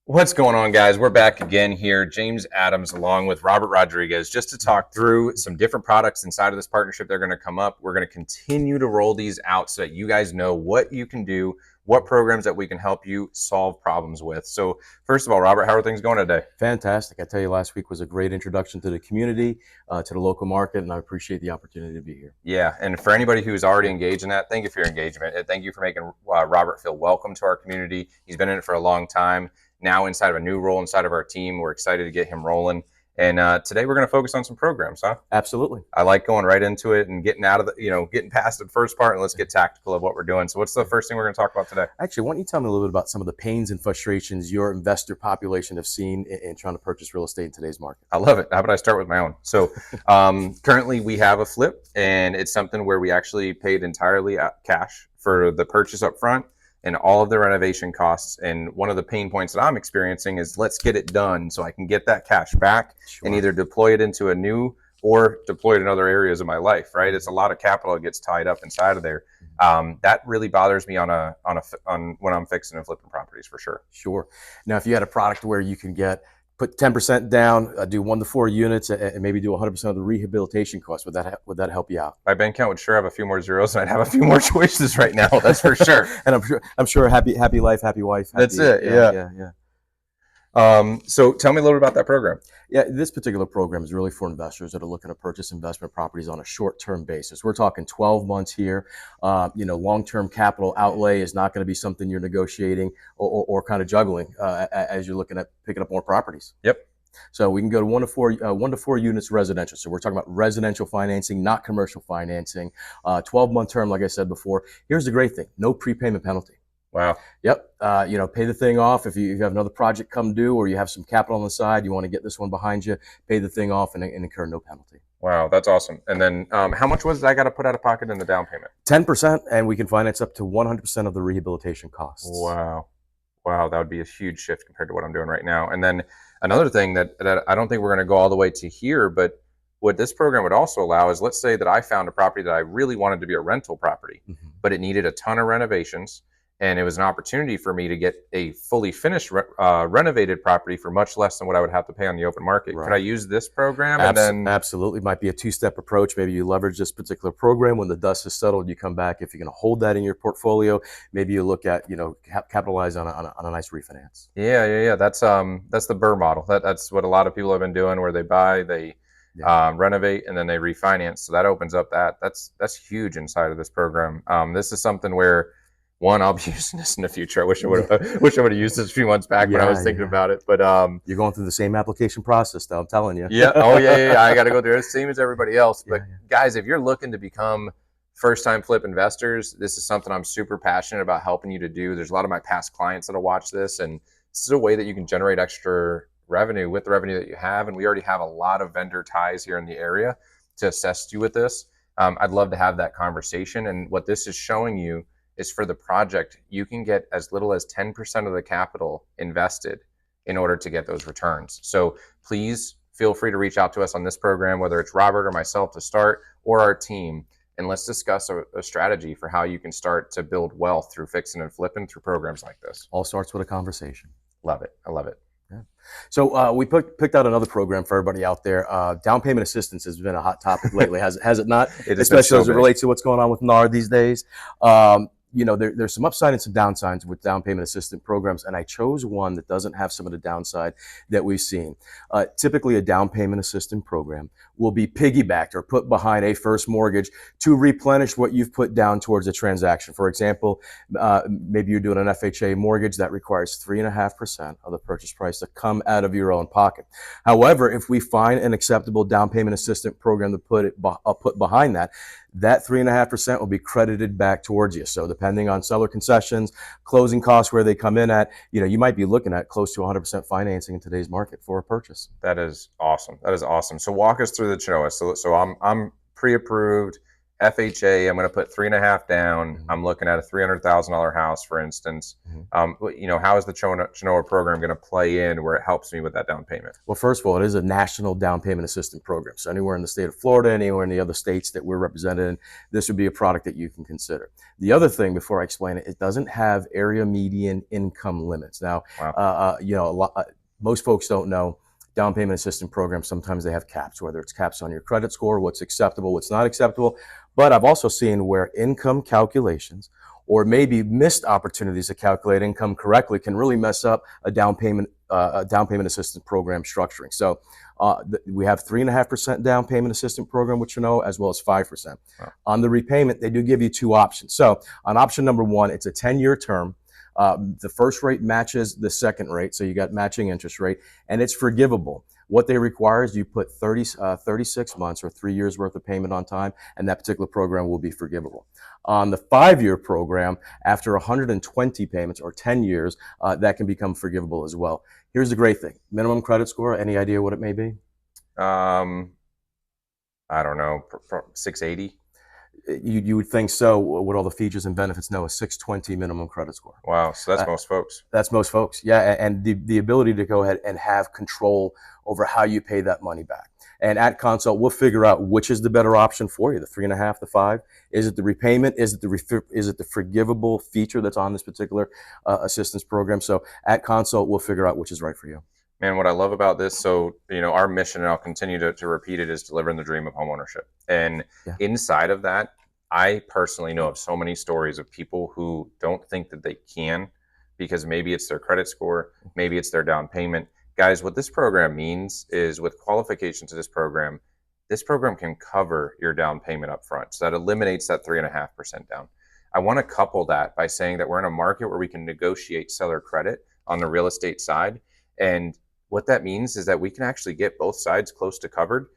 What's going on, guys? We're back again here. James Adams along with Robert Rodriguez just to talk through some different products inside of this partnership. They're going to come up. We're going to continue to roll these out so that you guys know what you can do, what programs that we can help you solve problems with. So first of all, Robert, how are things going today? Fantastic. I tell you, last week was a great introduction to the community, to the local market, and I appreciate the opportunity to be here. Yeah, and for anybody who's already engaged in that, thank you for your engagement. And thank you for making Robert feel welcome to our community. He's been in it for a long time. Now inside of a new role inside of our team. We're excited to get him rolling. And today we're going to focus on some programs, huh? Absolutely. I like going right into it and getting out of the, getting past the first part, and let's get tactical of what we're doing. So what's the first thing we're going to talk about today? Actually, why don't you tell me a little bit about some of the pains and frustrations your investor population have seen in trying to purchase real estate in today's market? I love it. How about I start with my own? So currently we have a flip, and it's something where we actually paid entirely cash for the purchase up front and all of the renovation costs. And one of the pain points that I'm experiencing is let's get it done so I can get that cash back and either deploy it into a new or deploy it in other areas of my life, right? It's a lot of capital that gets tied up inside of there. That really bothers me on when I'm fixing and flipping properties, for sure. Sure. Now, if you had a product where you can put 10% down, do 1 to 4 units, and maybe do 100% of the rehabilitation costs, would that help you out? My bank account would sure have a few more zeros, and I'd have a few more choices right now. That's for sure. And I'm sure happy life, happy wife. That's it. Yeah. So tell me a little bit about that program. Yeah, this particular program is really for investors that are looking to purchase investment properties on a short-term basis. We're talking 12 months here. Long-term capital outlay is not going to be something you're negotiating or kind of juggling as you're looking at picking up more properties. Yep. So we can go to 1 to 4 units residential. So we're talking about residential financing, not commercial financing. 12-month term, like I said before. Here's the great thing: no prepayment penalty. Wow. Yep. Pay the thing off. If you have another project come due, or you have some capital on the side, you want to get this one behind you, pay the thing off and incur no penalty. Wow, that's awesome. And then how much was I got to put out of pocket in the down payment? 10%, and we can finance up to 100% of the rehabilitation costs. Wow, that would be a huge shift compared to what I'm doing right now. And then another thing that I don't think we're going to go all the way to here, but what this program would also allow is, let's say that I found a property that I really wanted to be a rental property, but it needed a ton of renovations. And it was an opportunity for me to get a fully finished renovated property for much less than what I would have to pay on the open market. Right. Could I use this program? Absolutely. Might be a 2-step approach. Maybe you leverage this particular program. When the dust is settled, you come back. If you're going to hold that in your portfolio, maybe you look at, capitalize on a nice refinance. Yeah. That's the Burr model. That's what a lot of people have been doing, where they buy, they renovate, and then they refinance. So that opens up that's huge inside of this program. This is something where, one, I'll be using this in the future. I wish I would have used this a few months back when I was thinking about it. But you're going through the same application process, though. I'm telling you. Yeah. Oh yeah. I got to go through the same as everybody else. But guys, if you're looking to become first-time flip investors, this is something I'm super passionate about helping you to do. There's a lot of my past clients that'll watch this, and this is a way that you can generate extra revenue with the revenue that you have. And we already have a lot of vendor ties here in the area to assist you with this. I'd love to have that conversation. And what this is showing you is, for the project, you can get as little as 10% of the capital invested in order to get those returns. So please feel free to reach out to us on this program, whether it's Robert or myself to start, or our team, and let's discuss a strategy for how you can start to build wealth through fixing and flipping through programs like this. All starts with a conversation. Love it. I love it. Yeah. So we picked out another program for everybody out there. Down payment assistance has been a hot topic lately, has it not? Especially as it relates to what's going on with NAR these days. There's some upside and some downsides with down payment assistance programs, and I chose one that doesn't have some of the downside that we've seen. Typically, a down payment assistance program will be piggybacked or put behind a first mortgage to replenish what you've put down towards a transaction. For example, maybe you're doing an FHA mortgage that requires 3.5% of the purchase price to come out of your own pocket. However, if we find an acceptable down payment assistance program to put behind that 3.5% will be credited back towards you. So depending on seller concessions, closing costs, where they come in at, you might be looking at close to 100% financing in today's market for a purchase. That is awesome. So walk us through the CHNOA. So I'm pre-approved, FHA, I'm going to put 3.5 down. I'm looking at a $300,000 house, for instance. How is the Chenoa program going to play in where it helps me with that down payment? Well, first of all, it is a national down payment assistance program. So anywhere in the state of Florida, anywhere in the other states that we're represented in, this would be a product that you can consider. The other thing, before I explain it, it doesn't have area median income limits. Now, most folks don't know. Down payment assistance programs, sometimes they have caps, whether it's caps on your credit score, what's acceptable, what's not acceptable. But I've also seen where income calculations or maybe missed opportunities to calculate income correctly can really mess up a down payment assistance program structuring. So we have 3.5% down payment assistance program, which as well as 5%. Wow. On the repayment, they do give you two options. So on option number one, it's a 10-year term. The first rate matches the second rate, so you got matching interest rate, and it's forgivable. What they require is you put 36 months or 3 years worth of payment on time, and that particular program will be forgivable. On the 5-year program, after 120 payments or 10 years, that can become forgivable as well. Here's the great thing. Minimum credit score, any idea what it may be? I don't know, 680? You would think so, with all the features and benefits. No, a 620 minimum credit score. Wow, so that's most folks. That's most folks, yeah, and the ability to go ahead and have control over how you pay that money back. And at Consult, we'll figure out which is the better option for you, the 3.5, the 5. Is it the repayment? Is it the forgivable feature that's on this particular assistance program? So at Consult, we'll figure out which is right for you. Man, what I love about this, so, our mission, and I'll continue to repeat it, is delivering the dream of homeownership. And inside of that, I personally know of so many stories of people who don't think that they can because maybe it's their credit score, maybe it's their down payment. Guys, what this program means is, with qualifications to this program can cover your down payment up front. So that eliminates that 3.5% down. I want to couple that by saying that we're in a market where we can negotiate seller credit on the real estate side. And what that means is that we can actually get both sides close to covered,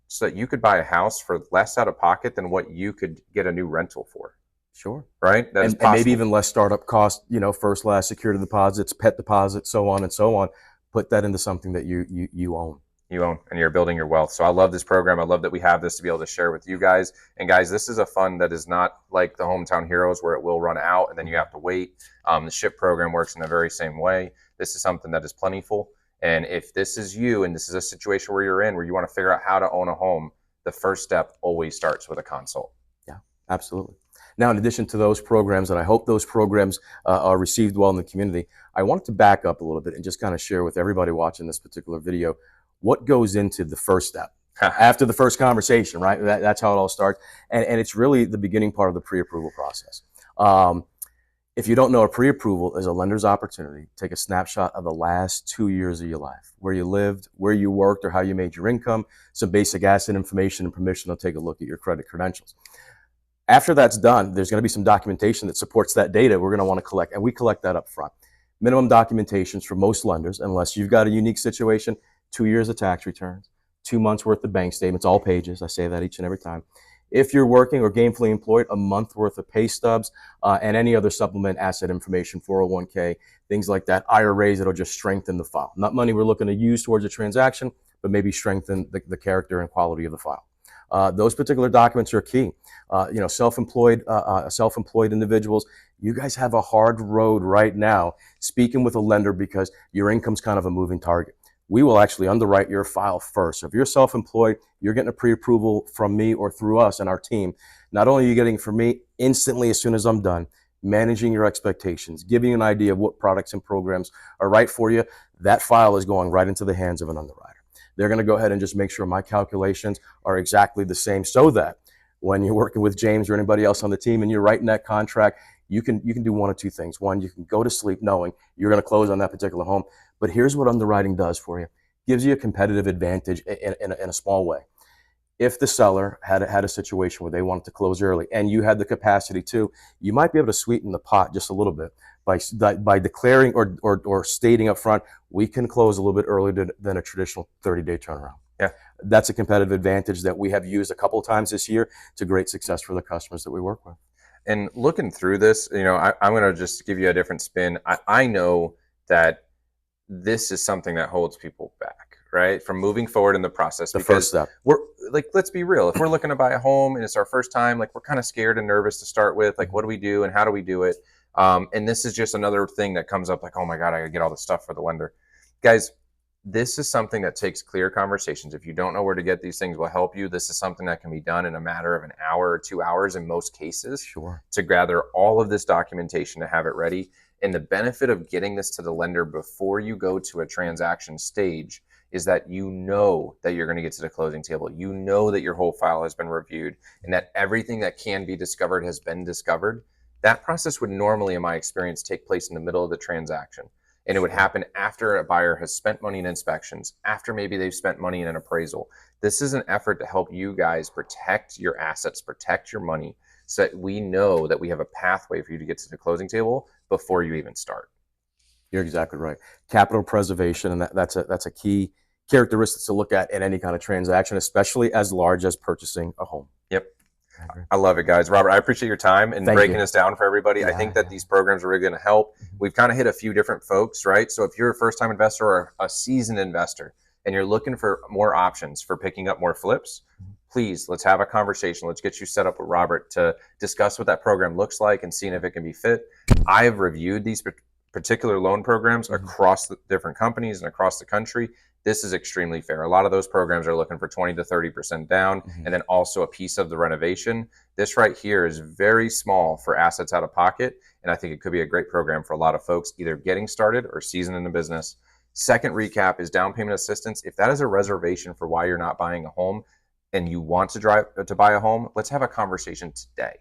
so that you could buy a house for less out of pocket than what you could get a new rental for. Sure. Right? And maybe even less startup cost, first, last security deposits, pet deposits, so on and so on. Put that into something that you own. You own, and you're building your wealth. So I love this program. I love that we have this to be able to share with you guys. And guys, this is a fund that is not like the Hometown Heroes where it will run out and then you have to wait. The SHIP program works in the very same way. This is something that is plentiful. And if this is you, and this is a situation where you're in, where you want to figure out how to own a home, the first step always starts with a consult. Yeah, absolutely. Now, in addition to those programs, and I hope those programs are received well in the community, I wanted to back up a little bit and just kind of share with everybody watching this particular video what goes into the first step. After the first conversation, right? That's how it all starts. And it's really the beginning part of the pre-approval process. If you don't know, a pre-approval is a lender's opportunity to take a snapshot of the last 2 years of your life, where you lived, where you worked, or how you made your income, some basic asset information, and permission to take a look at your credit credentials. After that's done, there's going to be some documentation that supports that data we're going to want to collect, and we collect that up front. Minimum documentations for most lenders, unless you've got a unique situation, 2 years of tax returns, 2 months worth of bank statements, all pages. I say that each and every time. If you're working or gainfully employed, a month worth of pay stubs, and any other supplement asset information, 401k, things like that, IRAs that'll just strengthen the file. Not money we're looking to use towards a transaction, but maybe strengthen the character and quality of the file. Those particular documents are key. Self-employed individuals, you guys have a hard road right now speaking with a lender because your income's kind of a moving target. We will actually underwrite your file first. So if you're self-employed, you're getting a pre-approval from me or through us and our team. Not only are you getting from me instantly as soon as I'm done, managing your expectations, giving you an idea of what products and programs are right for you, that file is going right into the hands of an underwriter. They're going to go ahead and just make sure my calculations are exactly the same, so that when you're working with James or anybody else on the team and you're writing that contract, you can do one of two things. One, you can go to sleep knowing you're going to close on that particular home. But here's what underwriting does for you. Gives you a competitive advantage in a small way. If the seller had a situation where they wanted to close early and you had the capacity to, you might be able to sweeten the pot just a little bit by declaring or stating up front, we can close a little bit earlier than a traditional 30-day turnaround. Yeah, that's a competitive advantage that we have used a couple of times this year to great success for the customers that we work with. And looking through this, I'm going to just give you a different spin. I know that this is something that holds people back, right, from moving forward in the process. The first step. like, let's be real. If we're looking to buy a home and it's our first time, like, we're kind of scared and nervous to start with. Like, what do we do and how do we do it? And this is just another thing that comes up, like, oh my God, I gotta get all this stuff for the lender. Guys, this is something that takes clear conversations. If you don't know where to get these things, we'll help you. This is something that can be done in a matter of an hour or 2 hours in most cases. Sure. To gather all of this documentation to have it ready. And the benefit of getting this to the lender before you go to a transaction stage is that you know that you're going to get to the closing table. You know that your whole file has been reviewed and that everything that can be discovered has been discovered. That process would normally, in my experience, take place in the middle of the transaction. And it would happen after a buyer has spent money in inspections, after maybe they've spent money in an appraisal. This is an effort to help you guys protect your assets, protect your money, so that we know that we have a pathway for you to get to the closing table before you even start. You're exactly right. Capital preservation, and that's a key characteristic to look at in any kind of transaction, especially as large as purchasing a home. Yep. I love it, guys. Robert, I appreciate your time and breaking this down for everybody. Yeah, I think that these programs are really going to help. We've kind of hit a few different folks, right? So if you're a first-time investor or a seasoned investor and you're looking for more options for picking up more flips, please, let's have a conversation. Let's get you set up with Robert to discuss what that program looks like and seeing if it can be fit. I have reviewed these particular loan programs across the different companies and across the country. This is extremely fair. A lot of those programs are looking for 20 to 30% down and then also a piece of the renovation. This right here is very small for assets out of pocket. And I think it could be a great program for a lot of folks either getting started or seasoned in the business. Second recap is down payment assistance. If that is a reservation for why you're not buying a home and you want to buy a home, let's have a conversation today.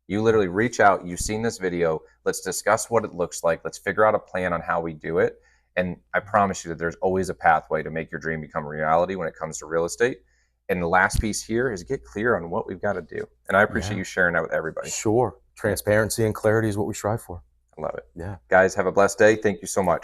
You literally reach out, you've seen this video, let's discuss what it looks like, let's figure out a plan on how we do it. And I promise you that there's always a pathway to make your dream become a reality when it comes to real estate. And the last piece here is get clear on what we've got to do. And I appreciate you sharing that with everybody. Sure. Transparency and clarity is what we strive for. I love it. Yeah. Guys, have a blessed day. Thank you so much.